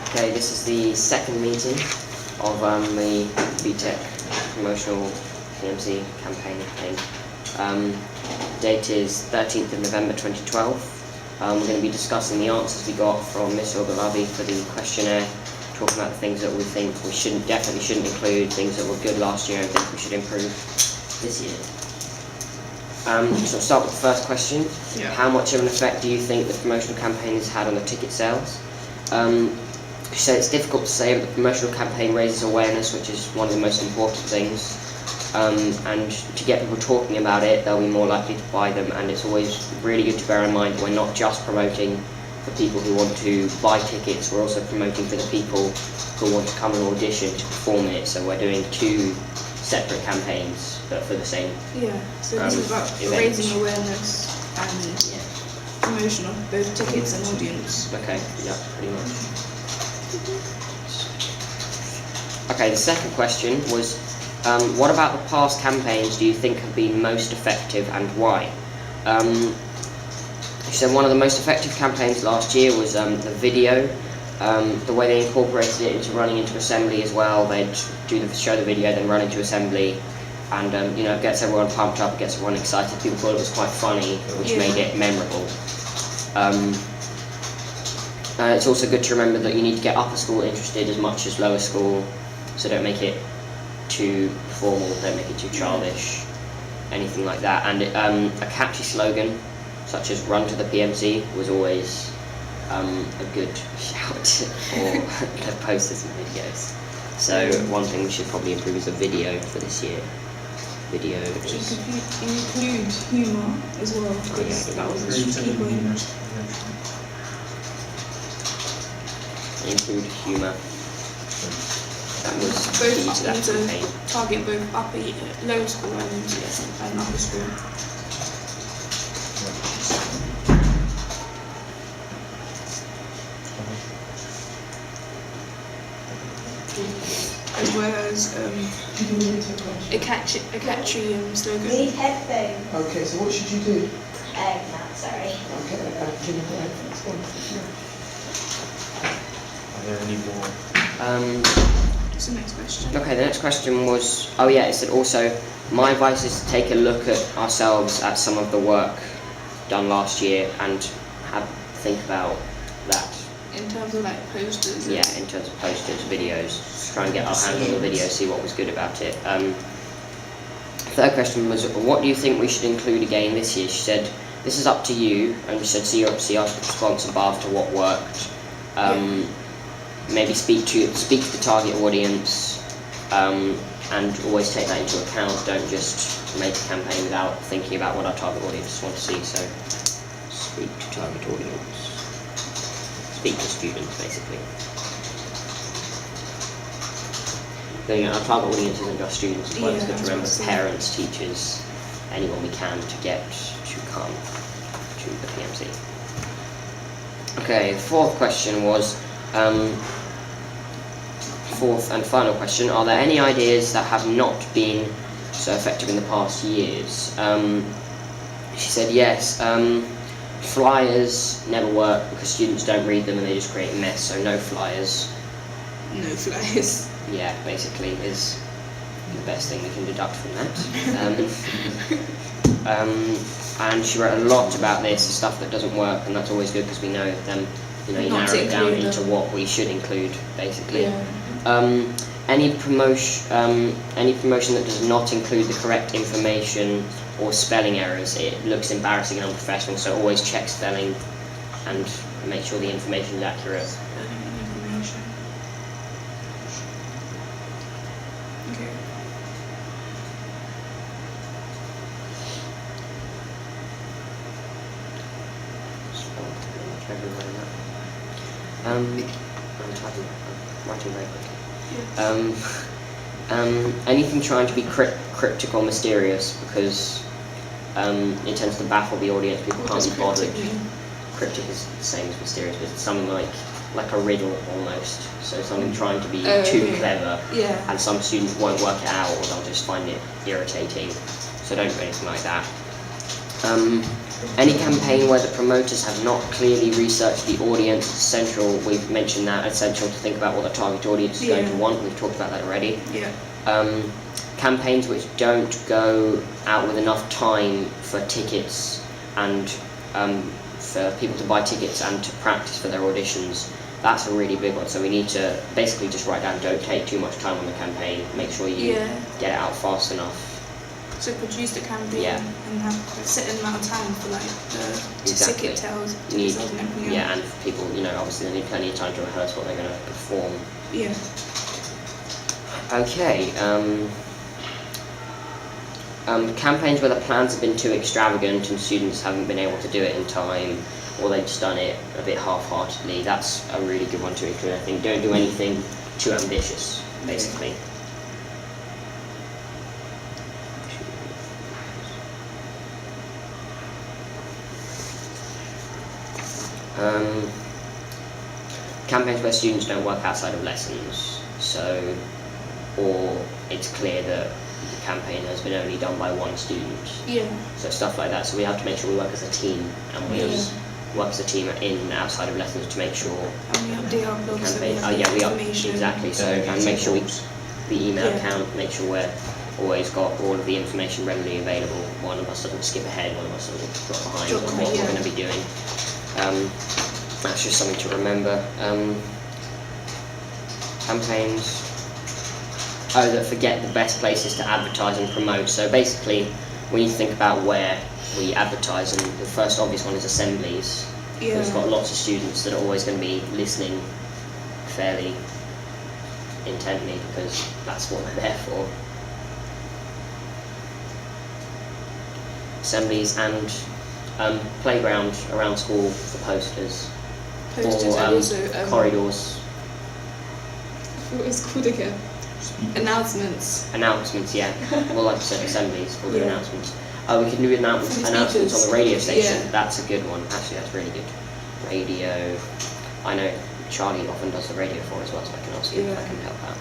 Okay, this is the second meeting of the BTEC promotional PMC campaign thing. Date is 13th of November 2012. We're going to be discussing the answers we got from Miss Ogalavi for the questionnaire, talking about the things that we think we definitely shouldn't include, things that were good last year and things we should improve this year. So we'll start with the first question. Yeah. How much of an effect do you think the promotional campaign has had on the ticket sales? She said it's difficult to say, but the promotional campaign raises awareness, which is one of the most important things. And to get people talking about it, they'll be more likely to buy them, and it's always really good to bear in mind we're not just promoting for people who want to buy tickets, we're also promoting for the people who want to come and audition to perform it, so we're doing two separate campaigns, but for the same Yeah, so this is about event. raising awareness and promotion of both tickets and audience. Okay, yeah, pretty much. Okay, the second question was, what about the past campaigns do you think have been most effective and why? She said one of the most effective campaigns last year was the video. The way they incorporated it into running into assembly as well. They'd show the video, then run into assembly, and it gets everyone pumped up, it gets everyone excited. People thought it was quite funny, which made it memorable. It's also good to remember that you need to get upper school interested as much as lower school, so don't make it too formal, don't make it too childish, anything like that. And a catchy slogan, such as "Run to the PMC," was always a good shout for the posters and videos. So one thing we should probably improve is the video for this year. Video is... Include humour as well, because that was a key point. Include humour. That was Both key to that campaign. target both lower school and upper school. As well as a catchy slogan. Need headphones. Okay, so what should you do? No, sorry. Okay, can you put headphones on? Are there any more? What's the next question? Okay, the next question was, it said also, my advice is to take a look at ourselves at some of the work done last year and think about that. In terms of like posters? Yeah, in terms of posters, videos, try and get our hands on the video, see what was good about it. Third question was, what do you think we should include again this year? She said, this is up to you, and she said, see our response above to what worked. Maybe speak to the target audience, and always take that into account. Don't just make a campaign without thinking about what our target audience want to see. So, speak to target audience. Speak to students, basically. Our target audience isn't just students as well. It's good to remember parents, teachers, anyone we can to get to come to the PMC. Okay, the fourth question was, fourth and final question, are there any ideas that have not been so effective in the past years? She said yes. Flyers never work because students don't read them and they just create a mess, so no flyers. No flyers. Yeah, basically is the best thing we can deduct from that. And she wrote a lot about this, stuff that doesn't work, and that's always good because we know them. You narrow it down into what we should include, basically. Yeah. Any promotion that does not include the correct information or spelling errors, it looks embarrassing and unprofessional. So always check spelling and make sure the information is accurate. Information. Okay. I'm writing very quickly. Anything trying to be cryptic or mysterious, because it tends to baffle the audience. People can't be bothered. Cryptic is the same as mysterious, but it's something like a riddle almost. So something trying to be too clever, and some students won't work it out, or they'll just find it irritating. So don't do anything like that. Any campaign where the promoters have not clearly researched the audience is essential. We've mentioned that, essential to think about what the target audience is going to Yeah. want. We've talked about that already. Yeah. Campaigns which don't go out with enough time for tickets and for people to buy tickets and to practice for their auditions. That's a really big one. So we need to basically just write down, don't take too much time on the campaign. Make sure you Yeah. get it out fast enough. So produce the campaign Yeah. and have a certain amount of time for like the Exactly. ticket sales, You need, ticket sales and everything yeah, else. and people, obviously they need plenty of time to rehearse what they're going to perform. Yeah. Okay. Campaigns where the plans have been too extravagant and students haven't been able to do it in time, or they've just done it a bit half-heartedly. That's a really good one to include. I think don't do anything too ambitious, basically. Campaigns where students don't work outside of lessons, or it's clear that the campaign has been only done by one student, Yeah. so stuff like that. So we have to make sure we work as a team, and we Yeah. work as a team in and outside of lessons to make sure And we update our blogs so we campaign. have Oh the yeah, we are information. exactly. So and make sure we the email Yeah. account, make sure we're always got all of the information readily available. One of us doesn't skip ahead, one of us doesn't drop behind Drop on behind, what we're yeah. going to be doing. That's just something to remember. Campaigns. Oh, that forget the best places to advertise and promote. So basically, we need to think about where we advertise, and the first obvious one is assemblies. Yeah. We've got lots of students that are always going to be listening fairly intently because that's what they're there for. Assemblies and playground around school for posters. Posters or and also corridors. what is it called again? Announcements. Announcements, yeah. Well, like I said, assemblies, we'll do Yeah. announcements. Oh, we can do announcements From on speakers. the radio station. Yeah. That's a good one. Actually, that's really good. Radio. I know Charlie often does the radio for us as well, so I can ask him if I Yeah. can help out.